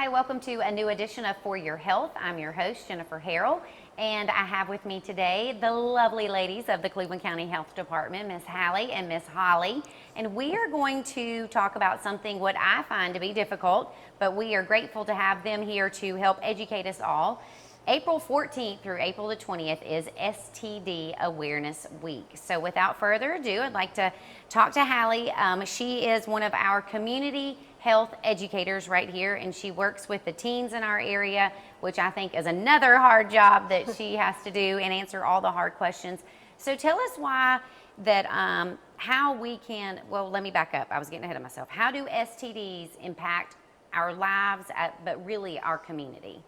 Hi, welcome to a new edition of For Your Health. I'm your host, Jennifer Harrell, and I have with me today the lovely ladies of the Cleveland County Health Department, Miss Hallie and Miss Holly. And we are going to talk about something what I find to be difficult, but we are grateful to have them here to help educate us all. April 14th through April the 20th is STD Awareness Week. So without further ado, I'd like to talk to Hallie. She is one of our community health educators right here, and she works with the teens in our area, which I think is another hard job that she has to do and answer all the hard questions. So tell us why that, how we can, well, let me back up. I was getting ahead of myself. How do STDs impact our lives, but really our community?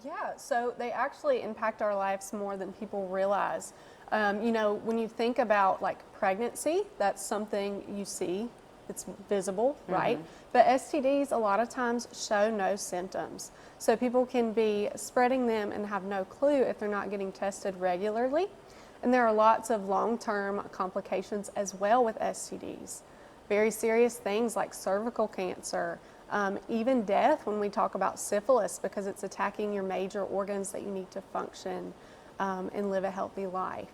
Yeah, so they actually impact our lives more than people realize. When you think about like pregnancy, that's something you see, it's visible, right? But STDs a lot of times show no symptoms. So people can be spreading them and have no clue if they're not getting tested regularly. And there are lots of long-term complications as well with STDs. Very serious things like cervical cancer, even death when we talk about syphilis, because it's attacking your major organs that you need to function and live a healthy life.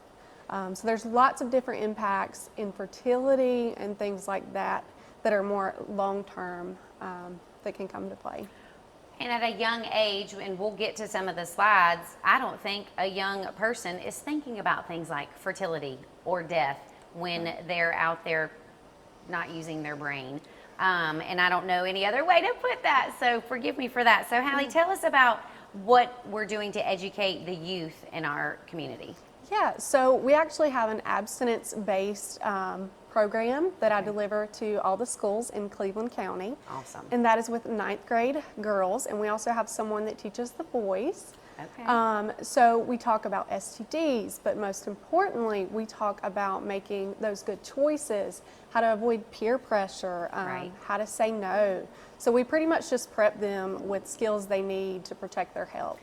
So there's lots of different impacts, infertility and things like that that are more long-term that can come to play. And at a young age, and we'll get to some of the slides, I don't think a young person is thinking about things like fertility or death when they're out there not using their brain. And I don't know any other way to put that, so forgive me for that. So Hallie, tell us about what we're doing to educate the youth in our community. Yeah, so we actually have an abstinence-based program that I deliver to all the schools in Cleveland County. Awesome. And that is with 9th grade girls, and we also have someone that teaches the boys. Okay. So we talk about STDs, but most importantly, we talk about making those good choices, how to avoid peer pressure, Right. how to say no. So we pretty much just prep them with skills they need to protect their health.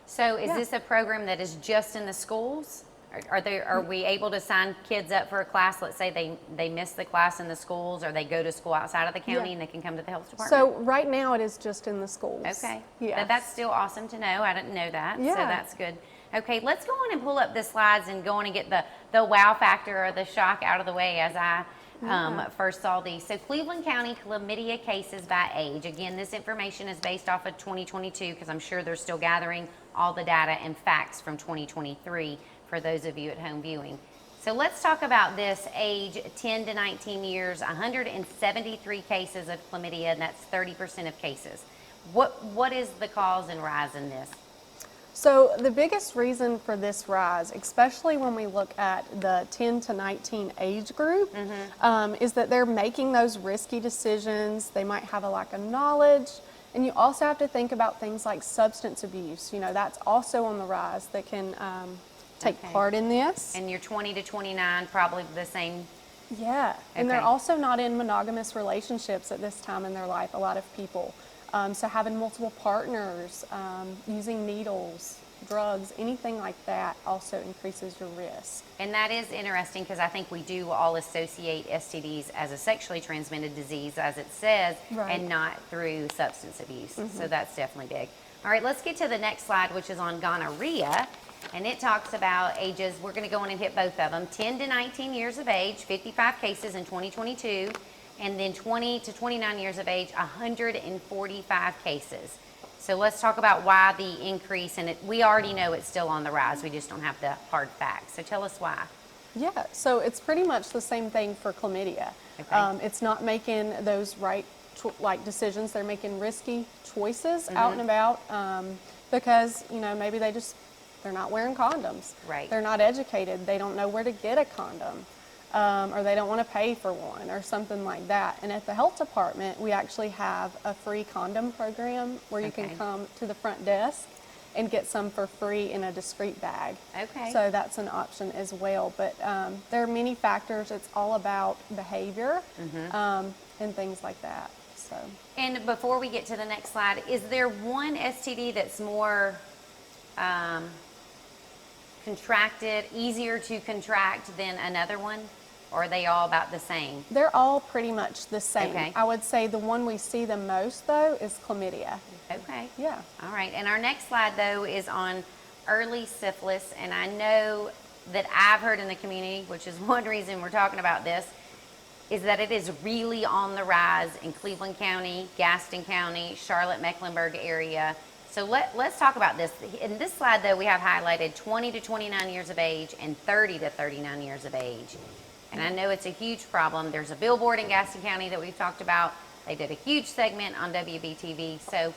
So is Yeah. this a program that is just in the schools? Are we able to sign kids up for a class? Let's say they miss the class in the schools, or they go to school outside of the county and they can come to the health department? So right now it is just in the schools. Okay. Yeah. That's still awesome to know. I didn't know that. Yeah. So that's good. Okay, let's go on and pull up the slides and go on and get the wow factor or the shock out of the way as I first saw these. So Cleveland County chlamydia cases by age. Again, this information is based off of 2022 because I'm sure they're still gathering all the data and facts from 2023 for those of you at home viewing. So let's talk about this age 10 to 19 years, 173 cases of chlamydia, and that's 30% of cases. What is the cause and rise in this? So the biggest reason for this rise, especially when we look at the 10 to 19 age group, is that they're making those risky decisions. They might have a lack of knowledge. And you also have to think about things like substance abuse. You know, that's also on the rise that can take part in this. And you're 20 to 29, probably the same. Yeah, and they're Okay. also not in monogamous relationships at this time in their life, a lot of people. So having multiple partners, using needles, drugs, anything like that also increases your risk. And that is interesting because I think we do all associate STDs as a sexually transmitted disease, as it says, Right. and not through substance abuse. So that's definitely big. All right, let's get to the next slide, which is on gonorrhea. And it talks about ages, we're going to go on and hit both of them, 10 to 19 years of age, 55 cases in 2022, and then 20 to 29 years of age, 145 cases. So let's talk about why the increase, and we already know it's still on the rise, we just don't have the hard facts. So tell us why. Yeah, so it's pretty much the same thing for chlamydia. Okay. It's not making those right decisions. They're making risky choices out and about because, maybe they're not wearing condoms. Right. They're not educated. They don't know where to get a condom. Or they don't want to pay for one or something like that. And at the health department, we actually have a free condom program where you Okay. can come to the front desk and get some for free in a discreet bag. Okay. So that's an option as well. But there are many factors. It's all about behavior and things like that. So. And before we get to the next slide, is there one STD that's more contracted, easier to contract than another one? or are they all about the same? They're all pretty much the same. Okay. I would say the one we see the most, though, is chlamydia. Okay. Yeah. All right. And our next slide, though, is on early syphilis. And I know that I've heard in the community, which is one reason we're talking about this, is that it is really on the rise in Cleveland County, Gaston County, Charlotte, Mecklenburg area. So let's talk about this. In this slide, though, we have highlighted 20 to 29 years of age and 30 to 39 years of age. And I know it's a huge problem. There's a billboard in Gaston County that we've talked about. They did a huge segment on WBTV. So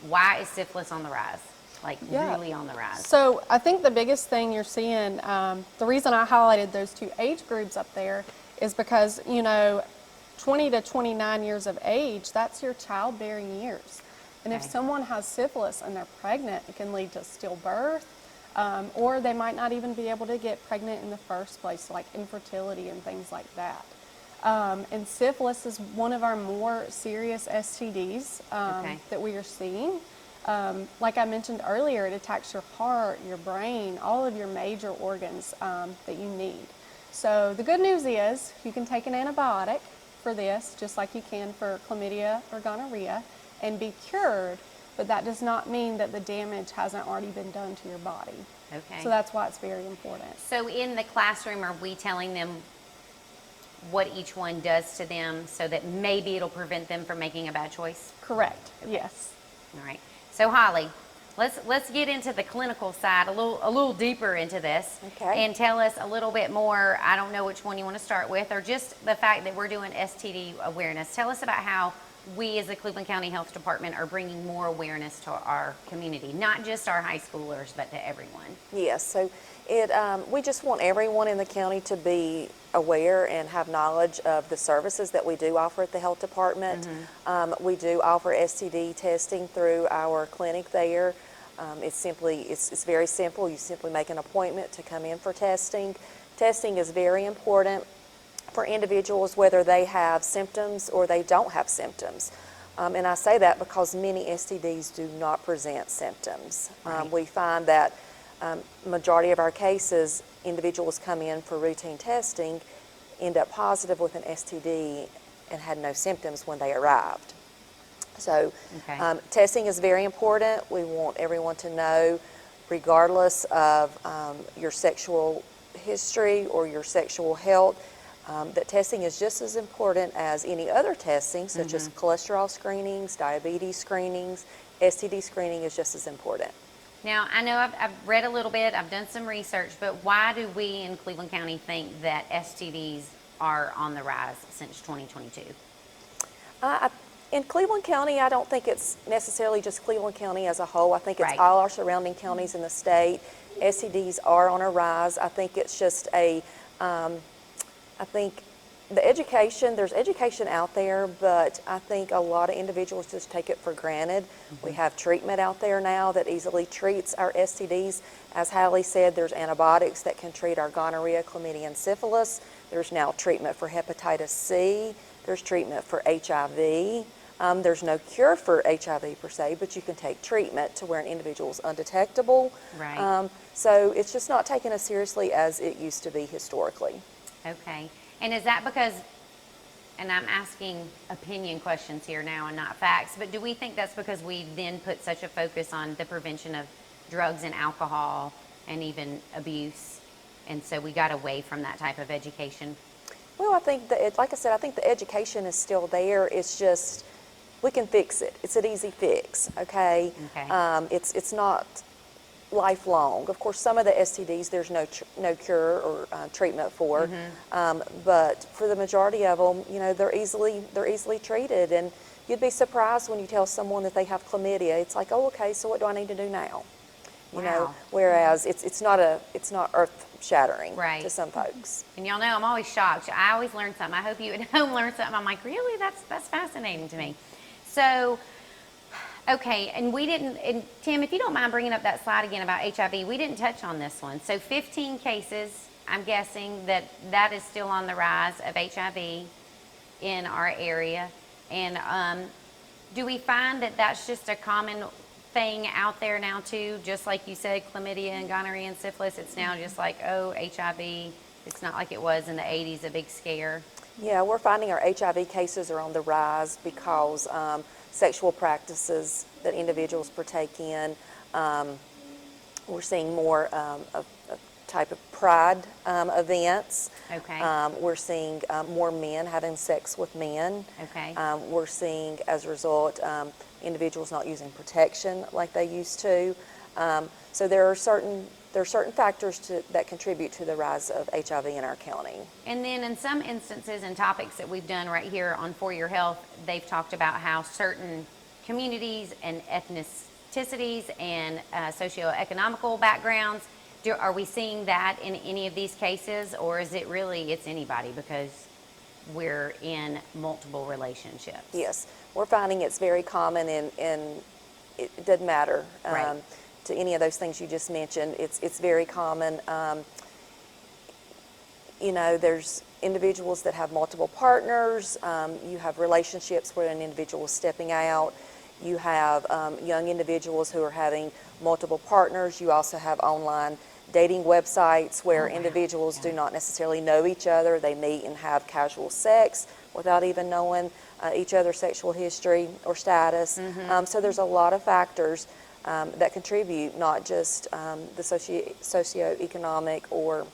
why is syphilis on the rise? Like really on the rise? So I think the biggest thing you're seeing, the reason I highlighted those two age groups up there is because, 20 to 29 years of age, that's your childbearing years. And if Okay. someone has syphilis and they're pregnant, it can lead to stillbirth, or they might not even be able to get pregnant in the first place, like infertility and things like that. And syphilis is one of our more serious STDs Okay. that we are seeing. Like I mentioned earlier, it attacks your heart, your brain, all of your major organs that you need. So the good news is you can take an antibiotic for this, just like you can for chlamydia or gonorrhea, and be cured, but that does not mean that the damage hasn't already been done to your body. Okay. So that's why it's very important. So in the classroom, are we telling them what each one does to them so that maybe it'll prevent them from making a bad choice? Correct. Yes. All right. So Holly, let's get into the clinical side a little deeper into this. Okay. And tell us a little bit more. I don't know which one you want to start with, or just the fact that we're doing STD awareness. Tell us about how we as the Cleveland County Health Department are bringing more awareness to our community, not just our high schoolers, but to everyone. Yes, so we just want everyone in the county to be aware and have knowledge of the services that we do offer at the health department. We do offer STD testing through our clinic there. It's very simple. You simply make an appointment to come in for testing. Testing is very important for individuals, whether they have symptoms or they don't have symptoms. And I say that because many STDs do not present symptoms. Right. We find that majority of our cases, individuals come in for routine testing, end up positive with an STD and had no symptoms when they arrived. So Okay. testing is very important. We want everyone to know, regardless of your sexual history or your sexual health, that testing is just as important as any other testing, such as cholesterol screenings, diabetes screenings. STD screening is just as important. Now, I know I've read a little bit, I've done some research, but why do we in Cleveland County think that STDs are on the rise since 2022? In Cleveland County, I don't think it's necessarily just Cleveland County as a whole. I think it's Right. all our surrounding counties in the state. STDs are on a rise. I think it's just I think the education, there's education out there, but I think a lot of individuals just take it for granted. We have treatment out there now that easily treats our STDs. As Hallie said, there's antibiotics that can treat our gonorrhea, chlamydia, and syphilis. There's now treatment for hepatitis C. There's treatment for HIV. There's no cure for HIV per se, but you can take treatment to where an individual is undetectable. Right. So it's just not taken as seriously as it used to be historically. Okay. And is that because, and I'm asking opinion questions here now and not facts, but do we think that's because we then put such a focus on the prevention of drugs and alcohol and even abuse, and so we got away from that type of education? Well, I think that, like I said, I think the education is still there. It's just, we can fix it. It's an easy fix, okay? Okay. It's not lifelong. Of course, some of the STDs there's no cure or treatment for, but for the majority of them, they're easily treated. And you'd be surprised when you tell someone that they have chlamydia. It's like, oh, okay, so what do I need to do now? Wow. Whereas it's not earth shattering Right. to some folks. And y'all know I'm always shocked. I always learn something. I hope you at home learn something. I'm like, really? That's fascinating to me. So, okay, and we didn't, and Tim, if you don't mind bringing up that slide again about HIV, we didn't touch on this one. So 15 cases, I'm guessing that is still on the rise of HIV in our area. And do we find that that's just a common thing out there now too? Just like you said, chlamydia and gonorrhea and syphilis, it's now just like, oh, HIV It's not like it was in the 80s, a big scare. Yeah, we're finding our HIV cases are on the rise because sexual practices that individuals partake in. We're seeing more of type of pride events. Okay. We're seeing more men having sex with men. Okay. We're seeing, as a result, individuals not using protection like they used to. So there are certain factors that contribute to the rise of HIV in our county. And then in some instances and topics that we've done right here on For Your Health, they've talked about how certain communities and ethnicities and socioeconomical backgrounds, are we seeing that in any of these cases, or is it really it's anybody because we're in multiple relationships? Yes, we're finding it's very common and it doesn't matter. Right. To any of those things you just mentioned, it's very common. There's individuals that have multiple partners. You have relationships where an individual is stepping out. You have young individuals who are having multiple partners. You also have online dating websites where individuals do not necessarily know each other. They meet and have casual sex without even knowing each other's sexual history or status. So there's a lot of factors that contribute, not just the socioeconomic or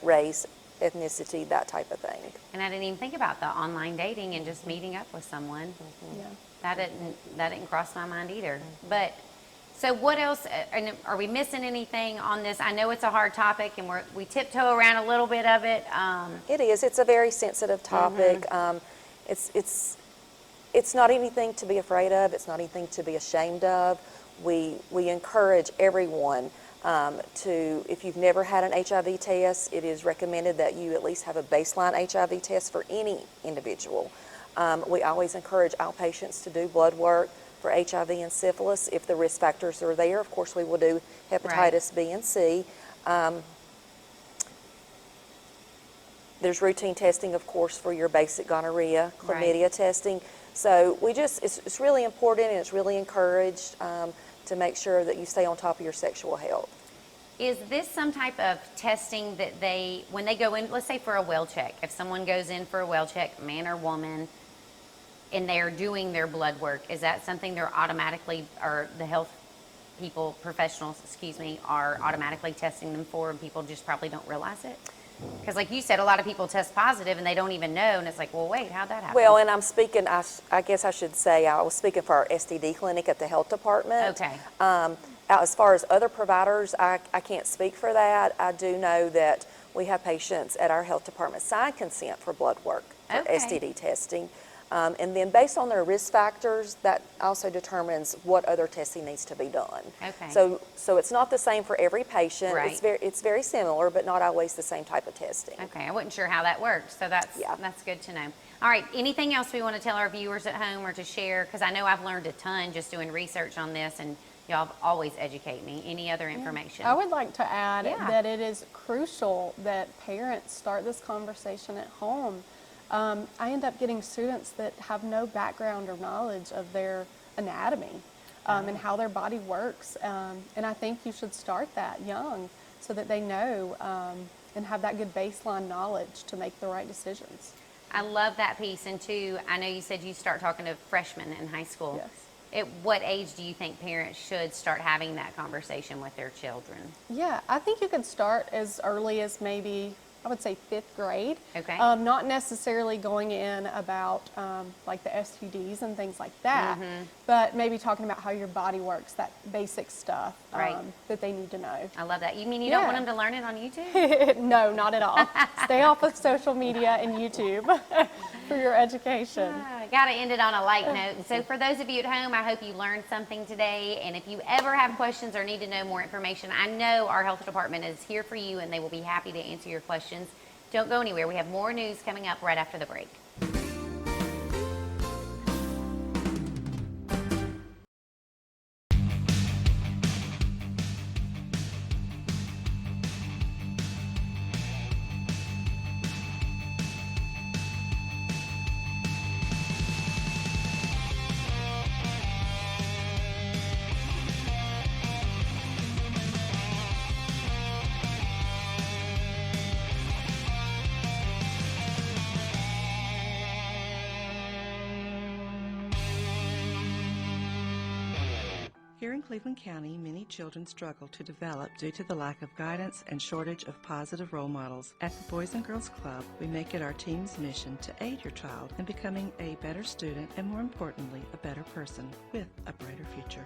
race, ethnicity, that type of thing. And I didn't even think about the online dating and just meeting up with someone. Yeah. That didn't cross my mind either. But so what else? And are we missing anything on this? I know it's a hard topic, and we tiptoe around a little bit of it. It is. It's a very sensitive topic. It's not anything to be afraid of. It's not anything to be ashamed of. We encourage everyone to, if you've never had an HIV test, it is recommended that you at least have a baseline HIV test for any individual. We always encourage our patients to do blood work for HIV and syphilis. If the risk factors are there, of course, we will do hepatitis B and C. There's routine testing, of course, for your basic gonorrhea, chlamydia testing. So it's really important and it's really encouraged to make sure that you stay on top of your sexual health. Is this some type of testing that when they go in, let's say for a well check, if someone goes in for a well check, man or woman, and they're doing their blood work, is that something they're automatically, or the health people, professionals, are automatically testing them for, and people just probably don't realize it? Because like you said, a lot of people test positive and they don't even know, and it's like, well, wait, how'd that happen? Well, and I'm speaking, I guess I should say, I was speaking for our STD clinic at the health department. Okay. As far as other providers, I can't speak for that. I do know that we have patients at our health department sign consent for blood work for Okay. STD testing. And then based on their risk factors, that also determines what other testing needs to be done. Okay. So it's not the same for every patient. Right. It's very similar, but not always the same type of testing. Okay, I wasn't sure how that works, so that's good to know. All right, anything else we want to tell our viewers at home or to share? Because I know I've learned a ton just doing research on this, and y'all always educate me. Any other information? I would like to add Yeah. that it is crucial that parents start this conversation at home. I end up getting students that have no background or knowledge of their anatomy and how their body works. And I think you should start that young so that they know and have that good baseline knowledge to make the right decisions. I love that piece. And two, I know you said you start talking to freshmen in high school. Yes. At what age do you think parents should start having that conversation with their children? Yeah, I think you could start as early as maybe, I would say 5th grade. Okay. Not necessarily going in about like the STDs and things like that, but maybe talking about how your body works, that basic stuff Right. that they need to know. I love that. You mean you don't Yeah. want them to learn it on YouTube? No, not at all. Stay off of social media and YouTube for your education. Got to end it on a light note. So for those of you at home, I hope you learned something today. And if you ever have questions or need to know more information, I know our health department is here for you and they will be happy to answer your questions. Don't go anywhere. We have more news coming up right after the break. Here in Cleveland County, many children struggle to develop due to the lack of guidance and shortage of positive role models. At the Boys and Girls Club, we make it our team's mission to aid your child in becoming a better student and, more importantly, a better person with a brighter future.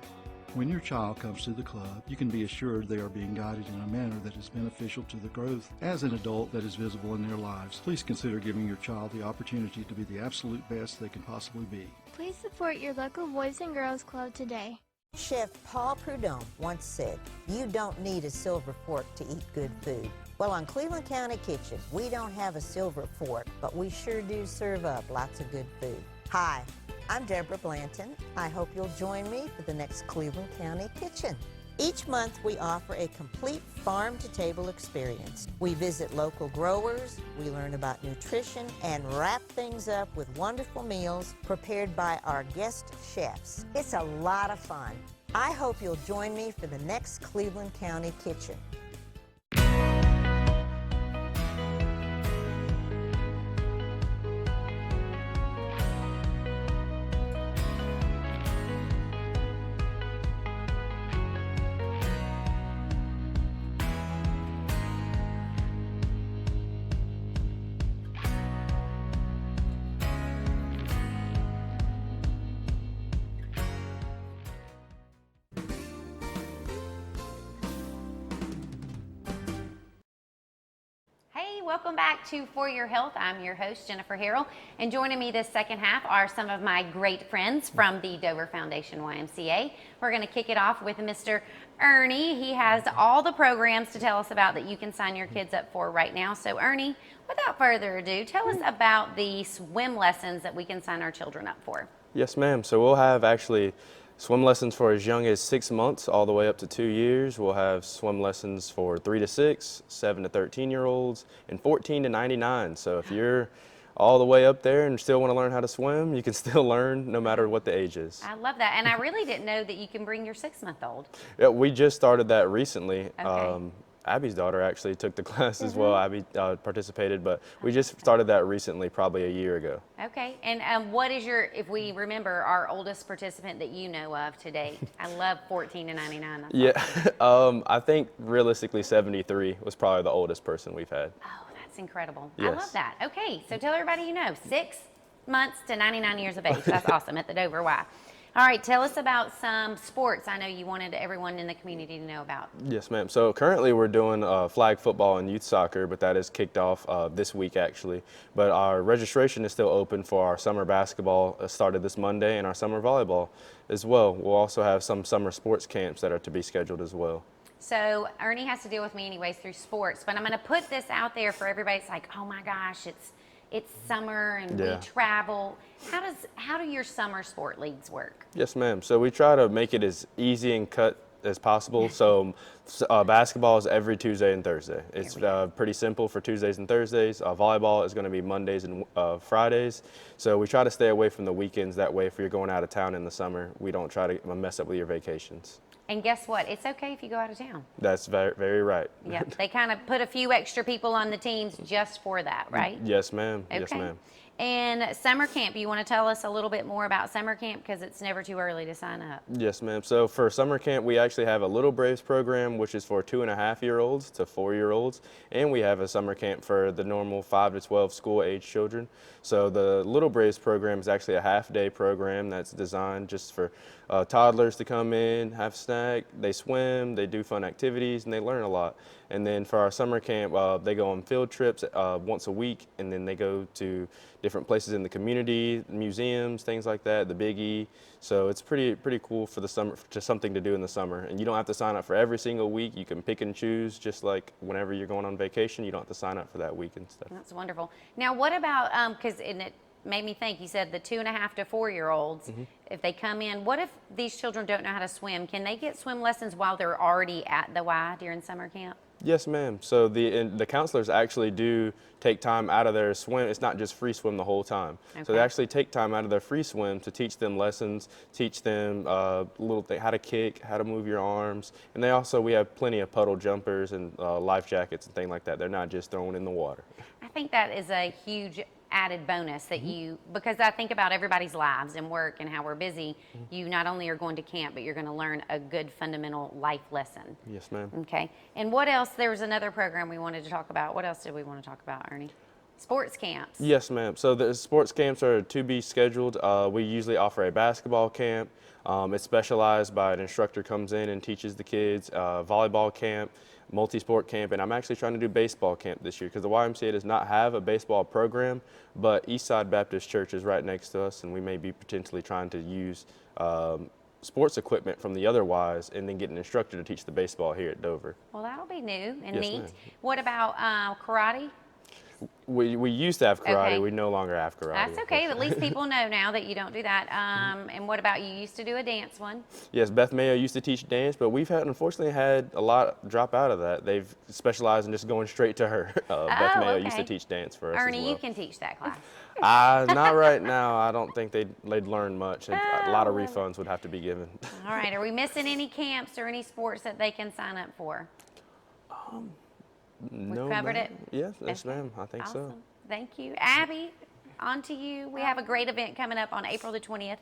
When your child comes to the club, you can be assured they are being guided in a manner that is beneficial to the growth as an adult that is visible in their lives. Please consider giving your child the opportunity to be the absolute best they can possibly be. Please support your local Boys and Girls Club today. Chef Paul Prudhomme once said, "You don't need a silver fork to eat good food." Well, on Cleveland County Kitchen, we don't have a silver fork, but we sure do serve up lots of good food. Hi, I'm Deborah Blanton. I hope you'll join me for the next Cleveland County Kitchen. Each month, we offer a complete farm-to-table experience. We visit local growers, we learn about nutrition, and wrap things up with wonderful meals prepared by our guest chefs. It's a lot of fun. I hope you'll join me for the next Cleveland County Kitchen. Welcome back to For Your Health. I'm your host, Jennifer Harrell, and joining me this second half are some of my great friends from the Dover Foundation YMCA. We're going to kick it off with Mr. Ernie. He has all the programs to tell us about that you can sign your kids up for right now. So Ernie, without further ado, tell us about the swim lessons that we can sign our children up for. Yes, ma'am. So we'll have actually swim lessons for as young as 6 months all the way up to 2 years. We'll have swim lessons for 3 to 6, 7 to 13-year-olds, and 14 to 99. So if you're all the way up there and still want to learn how to swim, you can still learn no matter what the age is. I love that. And I really didn't know that you can bring your 6-month-old. Yeah, we just started that recently. Okay. Abby's daughter actually took the class as well. Abby participated, but we just started that recently, probably a year ago. Okay, and what is your, if we remember, our oldest participant that you know of to date? I love 14 to 99. That's Yeah, awesome. I think realistically 73 was probably the oldest person we've had. Oh, that's incredible. Yes. I love that. Okay, so tell everybody you know, 6 months to 99 years of age. That's awesome at the Dover Y. All right, tell us about some sports I know you wanted everyone in the community to know about. Yes, ma'am. So currently we're doing flag football and youth soccer, but that is kicked off this week actually. But our registration is still open for our summer basketball started this Monday, and our summer volleyball as well. We'll also have some summer sports camps that are to be scheduled as well. So Ernie has to deal with me anyways through sports, but I'm going to put this out there for everybody. It's like, oh my gosh, it's summer and Yeah. we travel. How do your summer sport leagues work? Yes, ma'am. So we try to make it as easy and cut as possible. So basketball is every Tuesday and Thursday. It's pretty simple for Tuesdays and Thursdays. Volleyball is going to be Mondays and Fridays. So we try to stay away from the weekends. That way, if you're going out of town in the summer, we don't try to mess up with your vacations. And guess what? It's okay if you go out of town. That's very, very right. Yeah, they kind of put a few extra people on the teams just for that, right? Yes, ma'am. Okay. Yes, ma'am. And summer camp, you want to tell us a little bit more about summer camp because it's never too early to sign up. Yes, ma'am. So for summer camp, we actually have a Little Braves program, which is for 2.5-year-olds to 4-year-olds, and we have a summer camp for the normal 5 to 12 school-age children. So the Little Braves program is actually a half-day program that's designed just for toddlers to come in, have a snack, they swim, they do fun activities, and they learn a lot. And then for our summer camp, they go on field trips once a week, and then they go to different places in the community, museums, things like that, the Big E. So it's pretty cool for the summer, just something to do in the summer. And you don't have to sign up for every single week. You can pick and choose, just like whenever you're going on vacation, you don't have to sign up for that week and stuff. That's wonderful. Now, what about, because it made me think, you said the 2.5 to 4-year-olds, if they come in, what if these children don't know how to swim? Can they get swim lessons while they're already at the Y during summer camp? Yes, ma'am. So the counselors actually do take time out of their swim. It's not just free swim the whole time. So they Okay. actually take time out of their free swim to teach them lessons, teach them how to kick, how to move your arms. And we have plenty of puddle jumpers and life jackets and things like that. They're not just thrown in the water. I think that is a huge added bonus that because I think about everybody's lives and work and how we're busy, you not only are going to camp, but you're going to learn a good fundamental life lesson. Yes, ma'am. Okay. And what else? There was another program we wanted to talk about. What else did we want to talk about, Ernie? Sports camps. Yes, ma'am. So the sports camps are to be scheduled. We usually offer a basketball camp. It's specialized by an instructor comes in and teaches the kids, volleyball camp, multi-sport camp, and I'm actually trying to do baseball camp this year because the YMCA does not have a baseball program, but Eastside Baptist Church is right next to us, and we may be potentially trying to use sports equipment from the other Ys and then get an instructor to teach the baseball here at Dover. Well, that'll be new and Yes, neat. ma'am. What about karate? We used to have karate. Okay. We no longer have karate. That's okay. At least people know now that you don't do that. And what about you used to do a dance one? Yes, Beth Mayo used to teach dance, but we've unfortunately had a lot drop out of that. They've specialized in just going straight to her. Beth Mayo used to okay. teach dance for us Ernie, as well. you can teach that class. Not right now. I don't think they'd learn much. A lot of refunds would have to be given. All right. Are we missing any camps or any sports that they can sign up for? No, covered ma'am. it? Yes, Okay. ma'am. I think so. Awesome. Thank you. Abby, on to you. We have a great event coming up on April the 20th,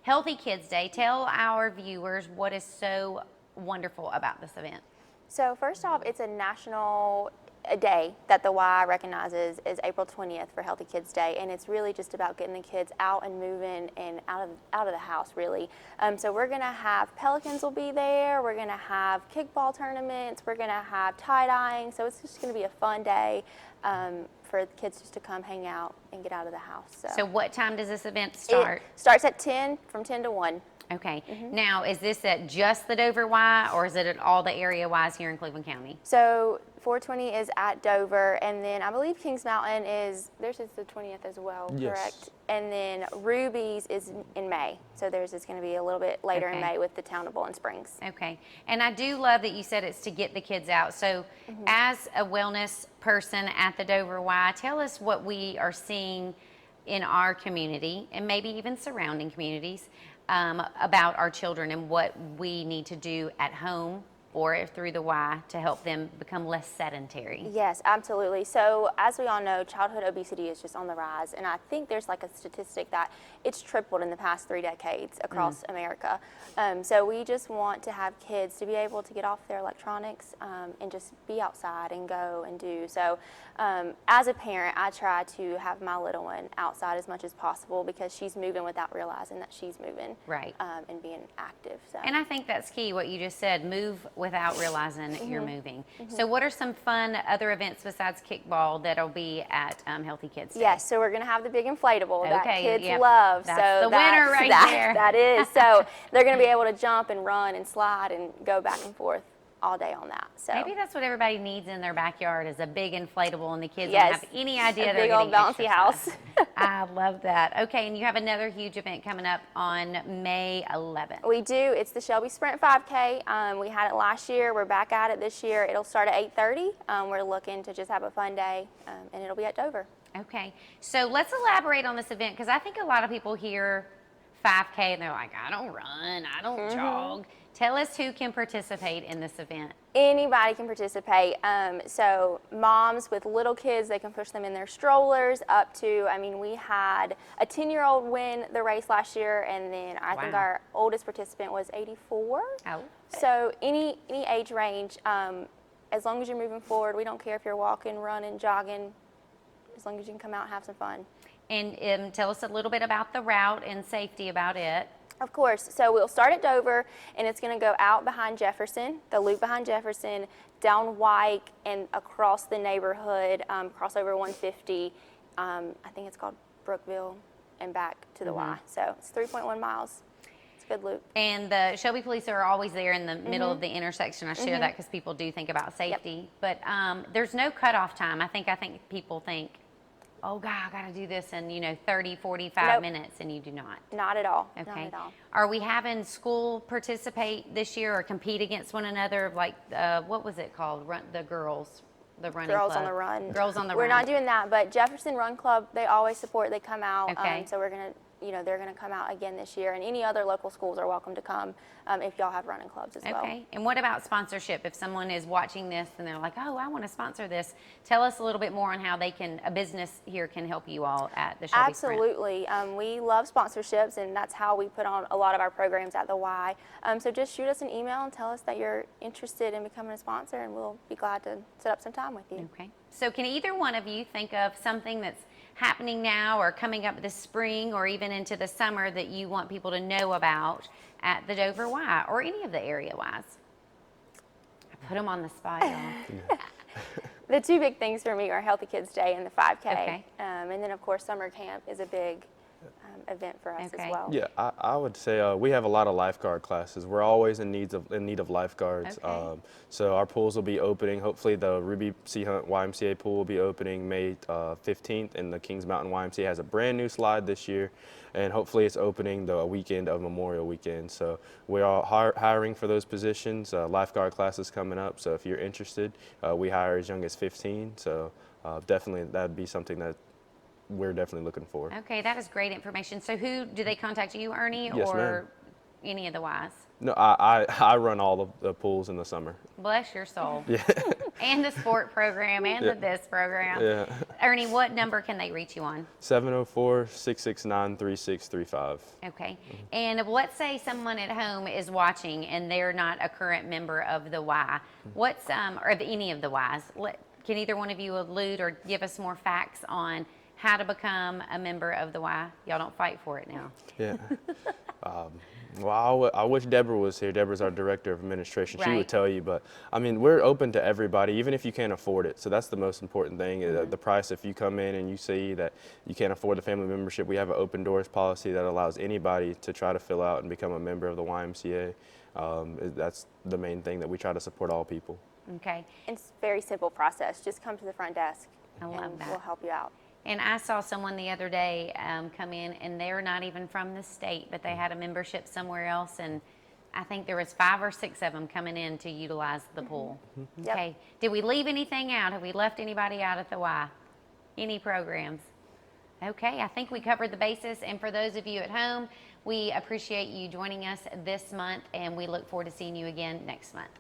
Healthy Kids Day. Tell our viewers what is so wonderful about this event. So first off, it's a day that the Y recognizes is April 20th for Healthy Kids Day, and it's really just about getting the kids out and moving and out of the house, really. So we're gonna have Pelicans will be there. We're gonna have kickball tournaments. We're gonna have tie-dyeing. So it's just gonna be a fun day for the kids just to come hang out and get out of the house. So what time does this event start? It starts at 10, from 10 to 1. Okay. Now, is this at just the Dover Y, or is it at all the area Ys here in Cleveland County? So 420 is at Dover, and then I believe Kings Mountain theirs is the 20th as well, Yes. correct? And then Ruby's is in May, so theirs is going to be a little bit later in Okay. May with the town of Bowling Springs. Okay. And I do love that you said it's to get the kids out. So as a wellness person at the Dover Y, tell us what we are seeing in our community and maybe even surrounding communities about our children and what we need to do at home or through the Y to help them become less sedentary. Yes, absolutely. So as we all know, childhood obesity is just on the rise, and I think there's like a statistic that it's tripled in the past 3 decades across America. So we just want to have kids to be able to get off their electronics and just be outside and go and do. So as a parent, I try to have my little one outside as much as possible because she's moving without realizing that she's moving. Right. And being active. So. And I think that's key, what you just said, move without realizing that you're moving. So what are some fun other events besides kickball that'll be at Healthy Kids Day? Yes, so we're going to have the big inflatable that Okay, kids yep. love. That's so the winner right there. That is. So they're going to be able to jump and run and slide and go back and forth all day on that. So Maybe that's what everybody needs in their backyard is a big inflatable, and the kids Yes, don't have any idea a they're big getting old bouncy exercise. house. I love that. Okay, and you have another huge event coming up on May 11th. We do. It's the Shelby Sprint 5K. We had it last year. We're back at it this year. It'll start at 8:30. We're looking to just have a fun day, and it'll be at Dover. Okay, so let's elaborate on this event because I think a lot of people hear 5K and they're like, I don't run, I don't jog. Tell us who can participate in this event. Anybody can participate. So moms with little kids, they can push them in their strollers up to, we had a 10-year-old win the race last year, and then I think Wow. our oldest participant was 84. Oh. So any age range, as long as you're moving forward, we don't care if you're walking, running, jogging, as long as you can come out and have some fun. And tell us a little bit about the route and safety about it. Of course. So we'll start at Dover, and it's going to go out behind Jefferson, the loop behind Jefferson, down Wyke, and across the neighborhood, cross over 150. I think it's called Brookville, and back to the Y. So it's 3.1 miles. It's a good loop. And the Shelby police are always there in the middle of the intersection. I share that because people do think about safety. But there's no cutoff time. I think people think, oh, God, I got to do this in, 30, 45 Nope. minutes, and you do not. Not at all. Okay. Not at all. Are we having school participate this year or compete against one another? Like, what was it called? The girls, the running Girls club. on the Run. Girls on the We're Run. not doing that, but Jefferson Run Club, they always support. They come out. Okay. So we're going to you know, they're going to come out again this year. And any other local schools are welcome to come if y'all have running clubs as well. Okay. And what about sponsorship? If someone is watching this and they're like, oh, I want to sponsor this, tell us a little bit more on how a business here can help you all at the Shelby Sprint. Absolutely. We love sponsorships, and that's how we put on a lot of our programs at the Y. So just shoot us an email and tell us that you're interested in becoming a sponsor, and we'll be glad to set up some time with you. Okay. So can either one of you think of something that's happening now or coming up this spring or even into the summer that you want people to know about at the Dover Y or any of the area Ys? I put them on the spot, y'all. The two big things for me are Healthy Kids Day and the 5K. Okay. And then, of course, summer camp is a big event for us Okay. as well. Yeah, I would say we have a lot of lifeguard classes. We're always in need of lifeguards. Okay. So our pools will be opening. Hopefully, the Ruby C. Hunt YMCA pool will be opening May 15th, and the Kings Mountain YMCA has a brand new slide this year, and hopefully it's opening the weekend of Memorial Weekend. So we are hiring for those positions. Lifeguard classes coming up. So if you're interested, we hire as young as 15. So definitely that'd be something that we're definitely looking for. Okay, that is great information. So do they contact you, Ernie, Yes, or ma'am. any of the Ys? No, I run all of the pools in the summer. Bless your soul. Yeah. And the sport program and the this program. Yeah. Ernie, what number can they reach you on? 704-669-3635. Okay. And let's say someone at home is watching and they're not a current member of the Y. What's or of any of the Ys? Can either one of you allude or give us more facts on how to become a member of the Y? Y'all don't fight for it now. Yeah. Well, I wish Deborah was here. Deborah's our director of administration. She Right. would tell you, but I mean, we're open to everybody, even if you can't afford it. So that's the most important thing. The price, if you come in and you see that you can't afford the family membership, we have an open doors policy that allows anybody to try to fill out and become a member of the YMCA. That's the main thing, that we try to support all people. Okay. It's a very simple process. Just come to the front desk I love and that. we'll help you out. And I saw someone the other day come in, and they're not even from the state, but they had a membership somewhere else, and I think there was 5 or 6 of them coming in to utilize the pool. Yep. Okay. Did we leave anything out? Have we left anybody out at the Y? Any programs? Okay, I think we covered the basis. And for those of you at home, we appreciate you joining us this month, and we look forward to seeing you again next month.